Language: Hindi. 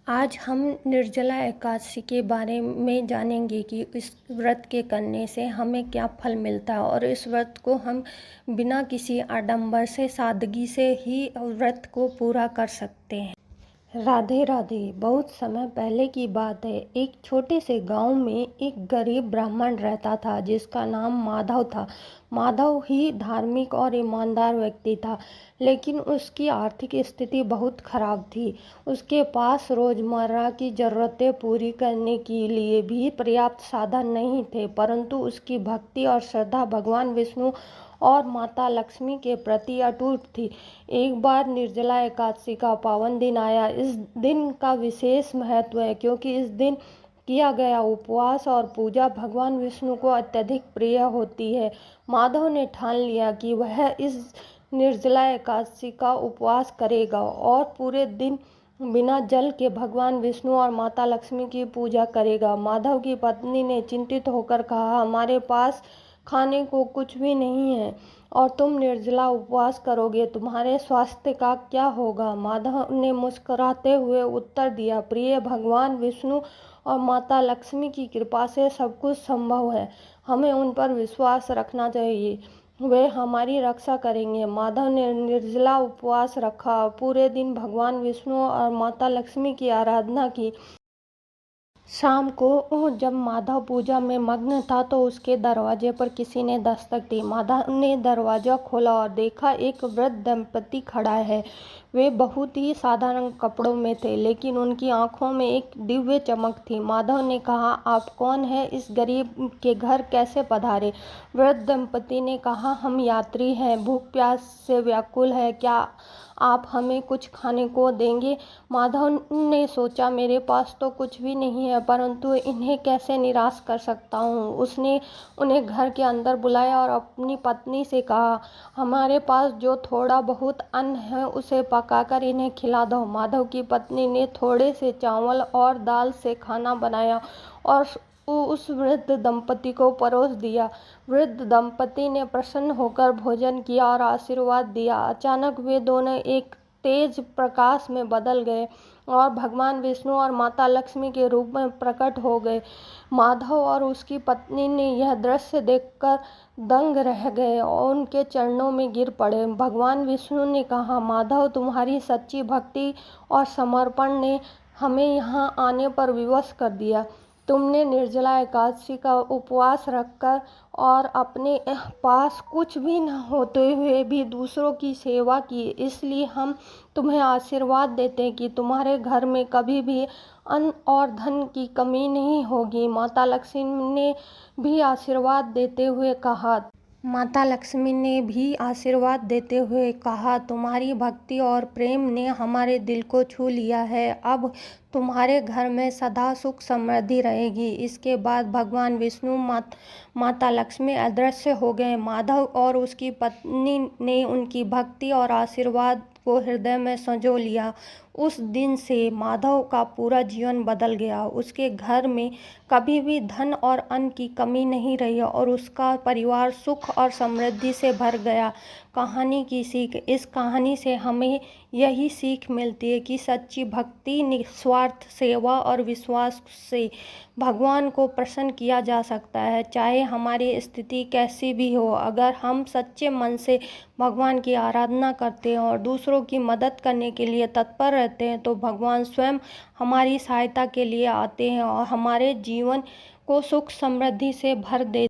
आज हम निर्जला एकादशी के बारे में जानेंगे कि इस व्रत के करने से हमें क्या फल मिलता है और इस व्रत को हम बिना किसी आडंबर से सादगी से ही व्रत को पूरा कर सकते हैं। राधे राधे। बहुत समय पहले की बात है। एक छोटे से गांव में एक गरीब ब्राह्मण रहता था जिसका नाम माधव था। माधव ही धार्मिक और ईमानदार व्यक्ति था, लेकिन उसकी आर्थिक स्थिति बहुत खराब थी। उसके पास रोजमर्रा की जरूरतें पूरी करने के लिए भी पर्याप्त साधन नहीं थे, परंतु उसकी भक्ति और श्रद्धा भगवान विष्णु और माता लक्ष्मी के प्रति अटूट थी। एक बार निर्जला एकादशी का पावन दिन आया। इस दिन का विशेष महत्व है क्योंकि इस दिन किया गया उपवास और पूजा भगवान विष्णु को अत्यधिक प्रिय होती है। माधव ने ठान लिया कि वह इस निर्जला एकादशी का उपवास करेगा और पूरे दिन बिना जल के भगवान विष्णु और माता लक्ष्मी की पूजा करेगा। माधव की पत्नी ने चिंतित होकर कहा, हमारे पास खाने को कुछ भी नहीं है और तुम निर्जला उपवास करोगे, तुम्हारे स्वास्थ्य का क्या होगा? माधव ने मुस्कुराते हुए उत्तर दिया, प्रिय भगवान विष्णु और माता लक्ष्मी की कृपा से सब कुछ संभव है। हमें उन पर विश्वास रखना चाहिए, वे हमारी रक्षा करेंगे। माधव ने निर्जला उपवास रखा, पूरे दिन भगवान विष्णु और माता लक्ष्मी की आराधना की। शाम को जब माधव पूजा में मग्न था तो उसके दरवाजे पर किसी ने दस्तक दी। माधव ने दरवाजा खोला और देखा एक वृद्ध दंपति खड़ा है। वे बहुत ही साधारण कपड़ों में थे, लेकिन उनकी आंखों में एक दिव्य चमक थी। माधव ने कहा, आप कौन हैं? इस गरीब के घर कैसे पधारे? वृद्ध दंपति ने कहा, हम यात्री हैं, भूख प्यास से व्याकुल है, क्या आप हमें कुछ खाने को देंगे? माधव ने सोचा, मेरे पास तो कुछ भी नहीं है, परंतु इन्हें कैसे निराश कर सकता हूँ। उसने उन्हें घर के अंदर बुलाया और अपनी पत्नी से कहा, हमारे पास जो थोड़ा बहुत अन्न है उसे पकाकर इन्हें खिला दो। माधव की पत्नी ने थोड़े से चावल और दाल से खाना बनाया और उस वृद्ध दंपति को परोस दिया। वृद्ध दंपति ने प्रसन्न होकर भोजन किया और आशीर्वाद दिया। अचानक वे दोनों एक तेज प्रकाश में बदल गए और भगवान विष्णु और माता लक्ष्मी के रूप में प्रकट हो गए। माधव और उसकी पत्नी ने यह दृश्य देखकर दंग रह गए और उनके चरणों में गिर पड़े। भगवान विष्णु ने कहा, माधव, तुम्हारी सच्ची भक्ति और समर्पण ने हमें यहाँ आने पर विवश कर दिया। तुमने निर्जला एकादशी का उपवास रखकर और अपने पास कुछ भी न होते हुए भी दूसरों की सेवा की, इसलिए हम तुम्हें आशीर्वाद देते हैं कि तुम्हारे घर में कभी भी अन्न और धन की कमी नहीं होगी। माता लक्ष्मी ने भी आशीर्वाद देते हुए कहा, तुम्हारी भक्ति और प्रेम ने हमारे दिल को छू लिया है। अब तुम्हारे घर में सदा सुख समृद्धि रहेगी। इसके बाद भगवान विष्णु माता लक्ष्मी अदृश्य हो गए। माधव और उसकी पत्नी ने उनकी भक्ति और आशीर्वाद को हृदय में संजो लिया। उस दिन से माधव का पूरा जीवन बदल गया। उसके घर में कभी भी धन और अन्न की कमी नहीं रही और उसका परिवार सुख और समृद्धि से भर गया। कहानी की सीख। इस कहानी से हमें यही सीख मिलती है कि सच्ची भक्ति, निस्वार्थ सेवा और विश्वास से भगवान को प्रसन्न किया जा सकता है, चाहे हमारी स्थिति कैसी भी हो। अगर हम सच्चे मन से भगवान की आराधना करते हैं और दूसरों की मदद करने के लिए तत्पर रहते हैं तो भगवान स्वयं हमारी सहायता के लिए आते हैं और हमारे जीवन को सुख समृद्धि से भर देते हैं।